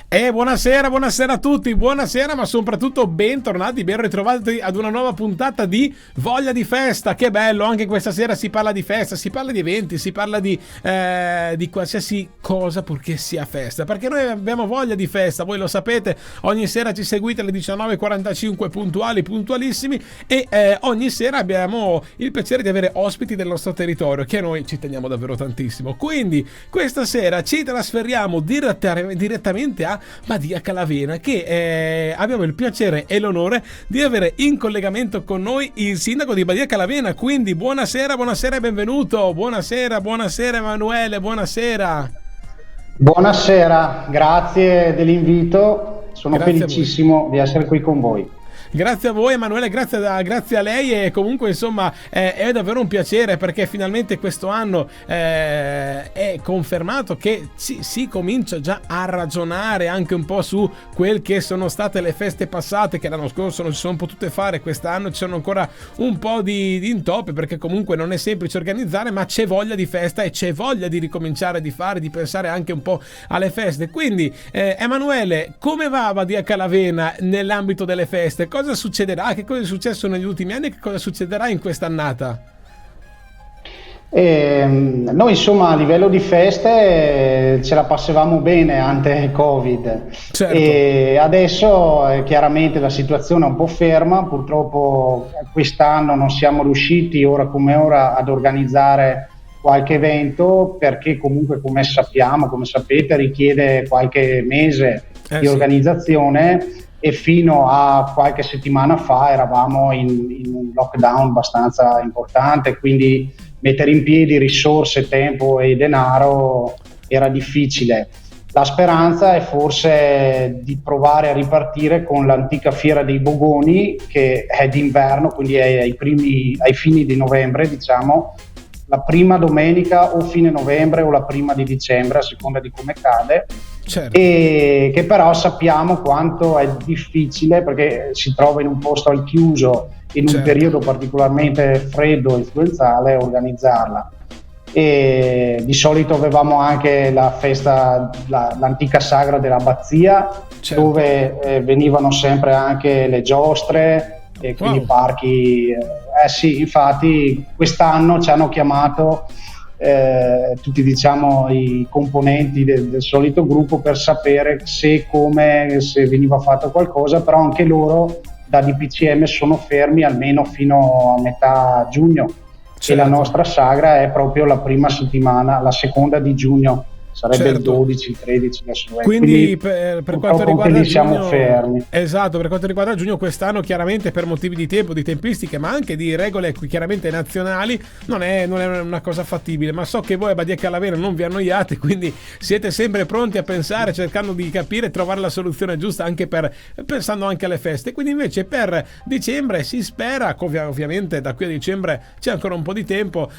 Buonasera a tutti, buonasera, ma soprattutto bentornati, ben ritrovati ad una nuova puntata di Voglia di Festa. Che bello, anche questa sera si parla di festa, si parla di eventi, si parla di qualsiasi cosa purché sia festa, perché noi abbiamo voglia di festa, voi lo sapete, ogni sera ci seguite alle 19:45 puntualissimi e ogni sera abbiamo il piacere di avere ospiti del nostro territorio, che noi ci teniamo davvero tantissimo. Quindi questa sera ci trasferiamo direttamente a Badia Calavena, che abbiamo il piacere e l'onore di avere in collegamento con noi il sindaco di Badia Calavena. Quindi buonasera e benvenuto. Buonasera Emanuele, buonasera. Buonasera, grazie dell'invito, sono Grazie felicissimo di essere qui con voi. Grazie a voi Emanuele, grazie a lei, e comunque insomma è davvero un piacere, perché finalmente questo anno è confermato che si comincia già a ragionare anche un po' su quel che sono state le feste passate, che l'anno scorso non si sono potute fare. Quest'anno ci sono ancora un po' di intoppi, perché comunque non è semplice organizzare, ma c'è voglia di festa e c'è voglia di ricominciare, di pensare anche un po' alle feste. Quindi Emanuele, come va Badia Calavena nell'ambito delle feste? Cosa succederà? Che cosa è successo negli ultimi anni e che cosa succederà in quest'annata? Noi insomma a livello di feste ce la passavamo bene ante Covid, Certo. e adesso chiaramente la situazione è un po' ferma, purtroppo quest'anno non siamo riusciti ora come ora ad organizzare qualche evento, perché comunque come sapete richiede qualche mese di organizzazione. E fino a qualche settimana fa eravamo in un lockdown abbastanza importante, quindi mettere in piedi risorse, tempo e denaro era difficile. La speranza è forse di provare a ripartire con l'antica Fiera dei Bogoni, che è d'inverno, quindi è ai fini di novembre, diciamo, la prima domenica o fine novembre o la prima di dicembre, a seconda di come cade. Certo. E che però sappiamo quanto è difficile, perché si trova in un posto al chiuso in un periodo particolarmente freddo e influenzale, organizzarla. E di solito avevamo anche la festa, l'antica sagra dell'abbazia, dove venivano sempre anche le giostre e quindi parchi. Sì, infatti quest'anno ci hanno chiamato tutti, diciamo, i componenti del solito gruppo per sapere se veniva fatto qualcosa, però anche loro da DPCM sono fermi almeno fino a metà giugno. E la nostra sagra è proprio la prima settimana, la seconda di giugno, sarebbe il 12, il 13 adesso. Quindi per quanto riguarda siamo giugno, fermi. Esatto, per quanto riguarda giugno quest'anno, chiaramente per motivi di tempo, di tempistiche, ma anche di regole chiaramente nazionali, non è una cosa fattibile. Ma so che voi a Badia Calavera non vi annoiate, quindi siete sempre pronti a pensare, cercando di capire e trovare la soluzione giusta, anche pensando anche alle feste. Quindi invece per dicembre si spera, ovviamente da qui a dicembre c'è ancora un po' di tempo,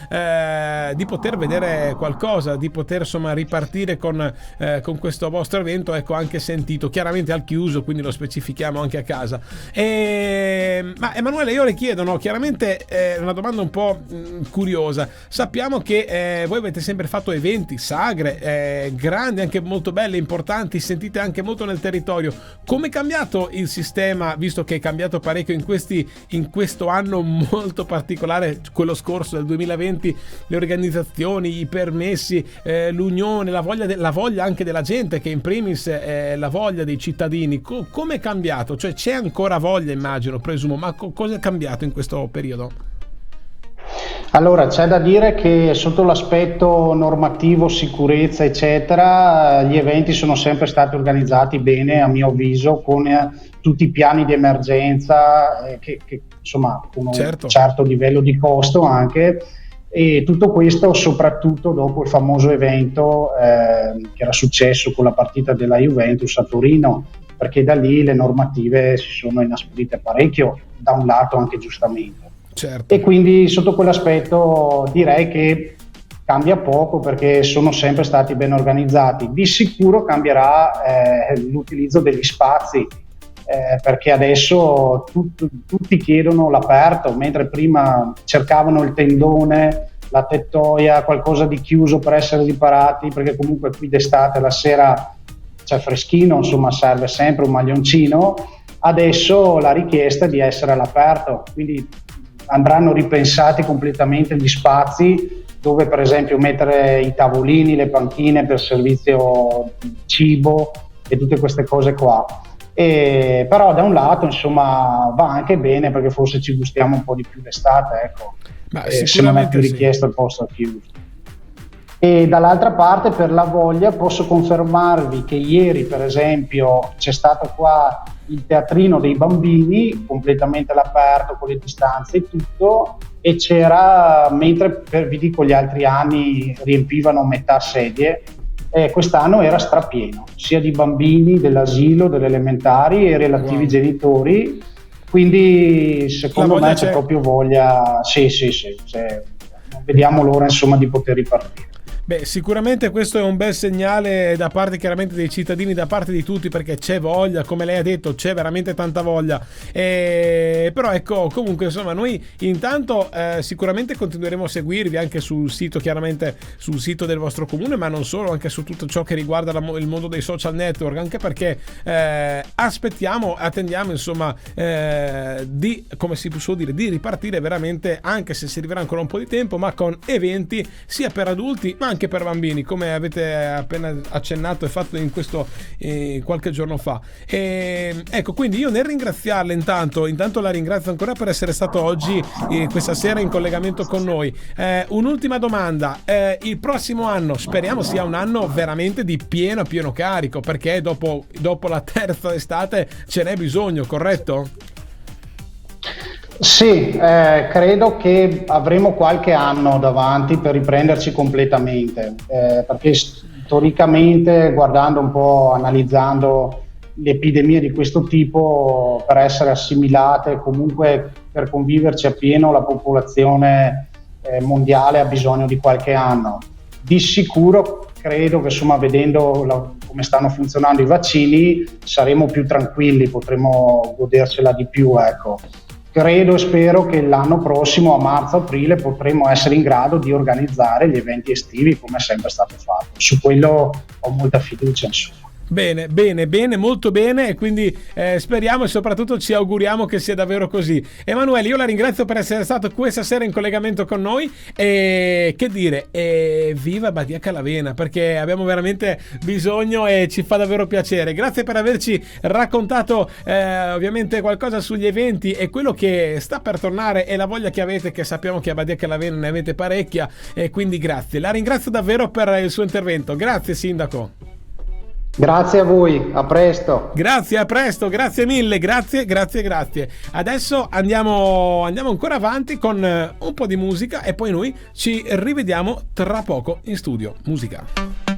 di poter vedere qualcosa, di poter insomma ripartire con questo vostro evento, ecco, anche sentito chiaramente al chiuso, quindi lo specifichiamo anche a casa. Ma Emanuele, io le chiedo, no, chiaramente una domanda un po' curiosa. Sappiamo che voi avete sempre fatto eventi, sagre grandi, anche molto belle, importanti, sentite anche molto nel territorio. Come è cambiato il sistema, visto che è cambiato parecchio in questo anno molto particolare, quello scorso del 2020, le organizzazioni, i permessi, l'unione, la voglia anche della gente, che in primis la voglia dei cittadini. Come è cambiato? Cioè c'è ancora voglia, immagino, presumo, ma cosa è cambiato in questo periodo? Allora, c'è da dire che sotto l'aspetto normativo, sicurezza eccetera, gli eventi sono sempre stati organizzati bene, a mio avviso, con tutti i piani di emergenza che insomma con un certo livello di costo anche. E tutto questo soprattutto dopo il famoso evento che era successo con la partita della Juventus a Torino, perché da lì le normative si sono inasprite parecchio, da un lato anche giustamente. E quindi sotto quell'aspetto direi che cambia poco, perché sono sempre stati ben organizzati. Di sicuro cambierà l'utilizzo degli spazi, perché adesso tutti chiedono l'aperto, mentre prima cercavano il tendone, la tettoia, qualcosa di chiuso per essere riparati, perché comunque qui d'estate la sera cioè freschino, insomma serve sempre un maglioncino. Adesso la richiesta è di essere all'aperto, quindi andranno ripensati completamente gli spazi dove per esempio mettere i tavolini, le panchine per servizio cibo e tutte queste cose qua. Però da un lato insomma va anche bene perché forse ci gustiamo un po' di più l'estate, ecco. Se non è più richiesto il posto al chiuso. E dall'altra parte per la voglia posso confermarvi che ieri per esempio c'è stato qua il teatrino dei bambini completamente all'aperto con le distanze e tutto, e c'era, mentre vi dico gli altri anni riempivano metà sedie, quest'anno era strapieno sia di bambini dell'asilo, delle elementari e relativi genitori, quindi secondo me c'è proprio voglia, sì, vediamo l'ora insomma di poter ripartire. Beh, sicuramente questo è un bel segnale da parte chiaramente dei cittadini, da parte di tutti, perché c'è voglia, come lei ha detto, c'è veramente tanta voglia. Però ecco, comunque insomma noi intanto sicuramente continueremo a seguirvi anche sul sito, chiaramente sul sito del vostro comune, ma non solo, anche su tutto ciò che riguarda il mondo dei social network, anche perché attendiamo insomma di, come si può dire, di ripartire veramente, anche se servirà ancora un po' di tempo, ma con eventi sia per adulti ma anche per bambini, come avete appena accennato e fatto in questo qualche giorno fa. Ecco, quindi io nel ringraziarle intanto la ringrazio ancora per essere stato oggi questa sera in collegamento con noi. Un'ultima domanda, il prossimo anno speriamo sia un anno veramente di pieno carico, perché dopo la terza estate ce n'è bisogno, corretto? Sì, credo che avremo qualche anno davanti per riprenderci completamente, perché storicamente, guardando un po', analizzando le epidemie di questo tipo, per essere assimilate, comunque per conviverci appieno, la popolazione mondiale ha bisogno di qualche anno. Di sicuro credo che insomma, vedendo come stanno funzionando i vaccini, saremo più tranquilli, potremo godercela di più, ecco. Credo e spero che l'anno prossimo, a marzo-aprile, potremo essere in grado di organizzare gli eventi estivi come è sempre stato fatto. Su quello ho molta fiducia, insomma. Bene, molto bene, e quindi speriamo e soprattutto ci auguriamo che sia davvero così. Emanuele, io la ringrazio per essere stato questa sera in collegamento con noi e che dire, viva Badia Calavena, perché abbiamo veramente bisogno e ci fa davvero piacere. Grazie per averci raccontato ovviamente qualcosa sugli eventi e quello che sta per tornare e la voglia che avete, che sappiamo che a Badia Calavena ne avete parecchia, e quindi grazie. La ringrazio davvero per il suo intervento. Grazie Sindaco. Grazie a voi, a presto. Grazie, a presto, grazie mille, grazie. Adesso andiamo ancora avanti con un po' di musica e poi noi ci rivediamo tra poco in studio. Musica.